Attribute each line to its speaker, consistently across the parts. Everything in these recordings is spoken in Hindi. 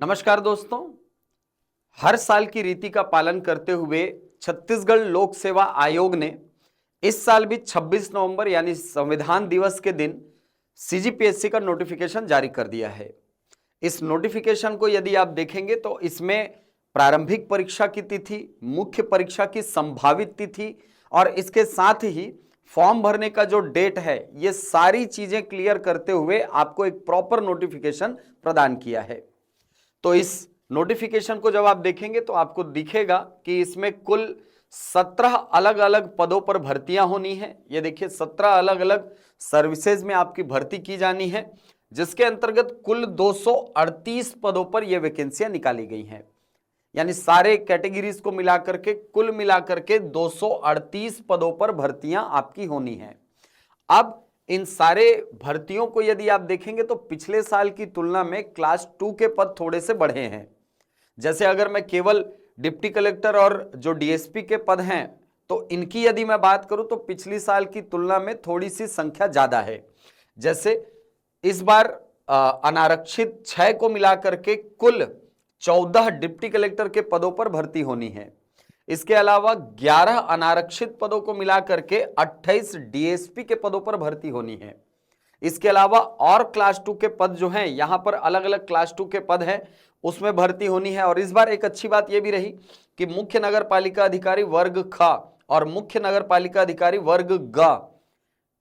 Speaker 1: नमस्कार दोस्तों, हर साल की रीति का पालन करते हुए छत्तीसगढ़ लोक सेवा आयोग ने इस साल भी 26 नवंबर यानी संविधान दिवस के दिन सीजीपीएससी का नोटिफिकेशन जारी कर दिया है। इस नोटिफिकेशन को यदि आप देखेंगे तो इसमें प्रारंभिक परीक्षा की तिथि, मुख्य परीक्षा की संभावित तिथि और इसके साथ ही फॉर्म भरने का जो डेट है, ये सारी चीजें क्लियर करते हुए आपको एक प्रॉपर नोटिफिकेशन प्रदान किया है। तो इस नोटिफिकेशन को जब आप देखेंगे तो आपको दिखेगा कि इसमें कुल 17 अलग अलग पदों पर भर्तियां होनी है। ये देखिए 17 अलग अलग सर्विसेज में आपकी भर्ती की जानी है, जिसके अंतर्गत कुल 238 पदों पर यह वैकेंसियां निकाली गई हैं। यानी सारे कैटेगरीज को मिलाकर के कुल मिलाकर के 238 पदों पर भर्तियां आपकी होनी है। अब इन सारे भर्तियों को यदि आप देखेंगे तो पिछले साल की तुलना में क्लास 2 के पद थोड़े से बढ़े हैं। जैसे अगर मैं केवल डिप्टी कलेक्टर और जो डीएसपी के पद हैं तो इनकी यदि मैं बात करूं तो पिछली साल की तुलना में थोड़ी सी संख्या ज्यादा है। जैसे इस बार अनारक्षित 6 को मिलाकर के कुल 14 डिप्टी कलेक्टर के पदों पर भर्ती होनी है। इसके अलावा 11 अनारक्षित पदों को मिलाकर के 28 डीएसपी के पदों पर भर्ती होनी है। इसके अलावा और क्लास 2 के पद जो हैं, यहां पर अलग अलग क्लास 2 के पद हैं, उसमें भर्ती होनी है। और इस बार एक अच्छी बात यह भी रही कि मुख्य नगर पालिका अधिकारी वर्ग ख और मुख्य नगर पालिका अधिकारी वर्ग ग,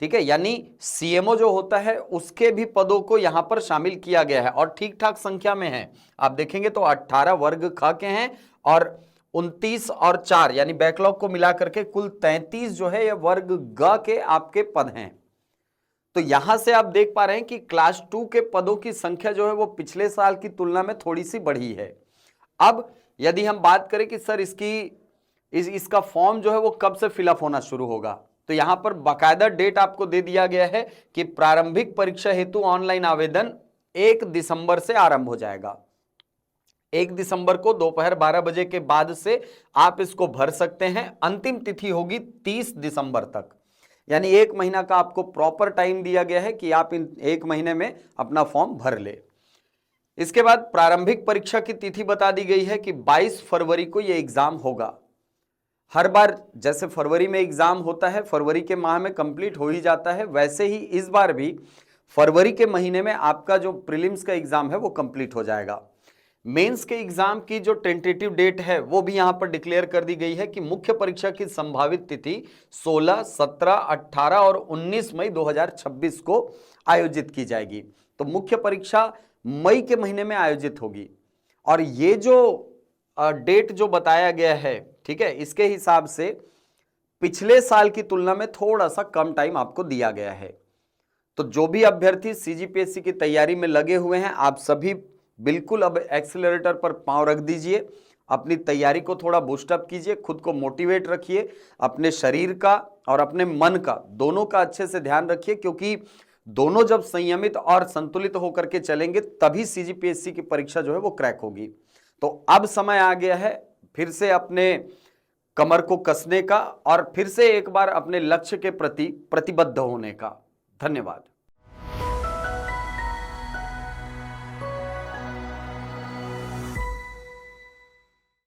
Speaker 1: ठीक है, यानी सीएमओ जो होता है उसके भी पदों को यहां पर शामिल किया गया है और ठीक ठाक संख्या में है। आप देखेंगे तो 18 वर्ग ख के हैं और 29 और 4 यानी बैकलॉग को मिलाकर के कुल 33 जो है यह वर्ग ग के आपके पद हैं। तो यहां से आप देख पा रहे हैं कि क्लास 2 के पदों की संख्या जो है वो पिछले साल की तुलना में थोड़ी सी बढ़ी है। अब यदि हम बात करें कि सर इसका फॉर्म जो है वो कब से फिलअप होना शुरू होगा, तो यहां पर बाकायदा डेट आपको दे दिया गया है कि प्रारंभिक परीक्षा हेतु ऑनलाइन आवेदन 1 दिसंबर से आरंभ हो जाएगा। 1 दिसंबर को दोपहर 12 बजे के बाद से आप इसको भर सकते हैं। अंतिम तिथि होगी 30 दिसंबर तक, यानी 1 महीना का आपको प्रॉपर टाइम दिया गया है कि आप इन 1 महीने में अपना फॉर्म भर ले। इसके बाद प्रारंभिक परीक्षा की तिथि बता दी गई है कि 22 फरवरी को यह एग्जाम होगा। हर बार जैसे फरवरी में एग्जाम होता है, फरवरी के माह में कंप्लीट हो ही जाता है, वैसे ही इस बार भी फरवरी के महीने में आपका जो प्रीलिम्स का एग्जाम है वो कंप्लीट हो जाएगा। मेंस के एग्जाम की जो टेंटेटिव डेट है वो भी यहां पर डिक्लेयर कर दी गई है कि मुख्य परीक्षा की संभावित तिथि 16, 17, 18 और 19 मई 2026 को आयोजित की जाएगी। तो मुख्य परीक्षा मई के महीने में आयोजित होगी और ये जो डेट जो बताया गया है, ठीक है, इसके हिसाब से पिछले साल की तुलना में थोड़ा सा कम टाइम आपको दिया गया है। तो जो भी अभ्यर्थी सीजीपीएससी की तैयारी में लगे हुए हैं, आप सभी बिल्कुल अब एक्सीलरेटर पर पांव रख दीजिए, अपनी तैयारी को थोड़ा बूस्टअप कीजिए, खुद को मोटिवेट रखिए, अपने शरीर का और अपने मन का दोनों का अच्छे से ध्यान रखिए, क्योंकि दोनों जब संयमित और संतुलित होकर के चलेंगे तभी सीजीपीएससी की परीक्षा जो है वो क्रैक होगी। तो अब समय आ गया है फिर से अपने कमर को कसने का और फिर से एक बार अपने लक्ष्य के प्रति प्रतिबद्ध होने का। धन्यवाद।